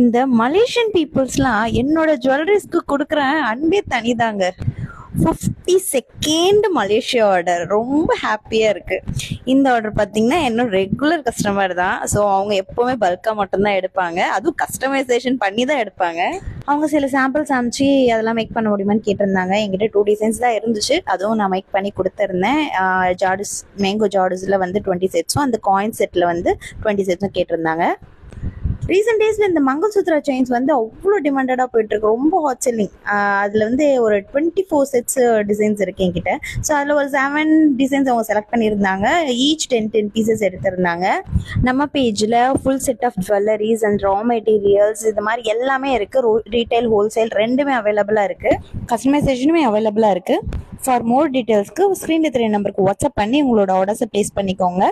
இந்த மலேசியன் பீப்புள்ஸ்லாம் என்னோட ஜுவல்லரிஸ்க்கு கொடுக்குற அன்பே தனிதாங்க. 52nd மலேசியா ஆர்டர், ரொம்ப ஹாப்பியா இருக்கு. இந்த ஆர்டர் பார்த்தீங்கன்னா என்னோட ரெகுலர் கஸ்டமர் தான். ஸோ அவங்க எப்பவுமே பல்கா மட்டும்தான் எடுப்பாங்க, அதுவும் கஸ்டமைசேஷன் பண்ணி தான் எடுப்பாங்க. அவங்க சில சாம்பிள்ஸ் அனுப்பிச்சு அதெல்லாம் மேக் பண்ண முடியுமான்னு கேட்டிருந்தாங்க. என்கிட்ட 2 டிசைன்ஸ் தான் இருந்துச்சு, அதுவும் நான் மேக் பண்ணி கொடுத்துருந்தேன். ஜார்டிஸ் மேங்கோ ஜார்டிஸில் வந்து 20 செட்ஸும் அந்த காயின் செட்டில் வந்து 20 செட்ஸும் கேட்டிருந்தாங்க. ரீசெண்ட் டேஸில் இந்த மங்கள்சூத்ரா செயின்ஸ் வந்து அவ்வளோ டிமாண்டடாக போயிட்டுருக்கு, ரொம்ப ஹாட் செல்லிங். அதில் வந்து ஒரு 24 செட்ஸ் டிசைன்ஸ் இருக்கு என்கிட்ட. ஸோ அதில் ஒரு 7 டிசைன்ஸ் அவங்க செலக்ட் பண்ணியிருந்தாங்க. ஈச் 10 பீசஸ் எடுத்திருந்தாங்க. நம்ம பேஜில் full set of jewelleries and raw materials இது மாதிரி எல்லாமே இருக்குது. ரீட்டைல் ஹோல்சேல் ரெண்டுமே அவைலபிளாக இருக்குது, கஸ்டமைசேஷனுமே அவைலபிளாக இருக்குது. ஃபார் மோர் டீட்டெயில்ஸ்க்கு ஸ்க்ரீனில் தெரிய நம்பருக்கு வாட்ஸ்அப் பண்ணி உங்களோட ஆர்டர்ஸை ப்ளேஸ் பண்ணிக்கோங்க.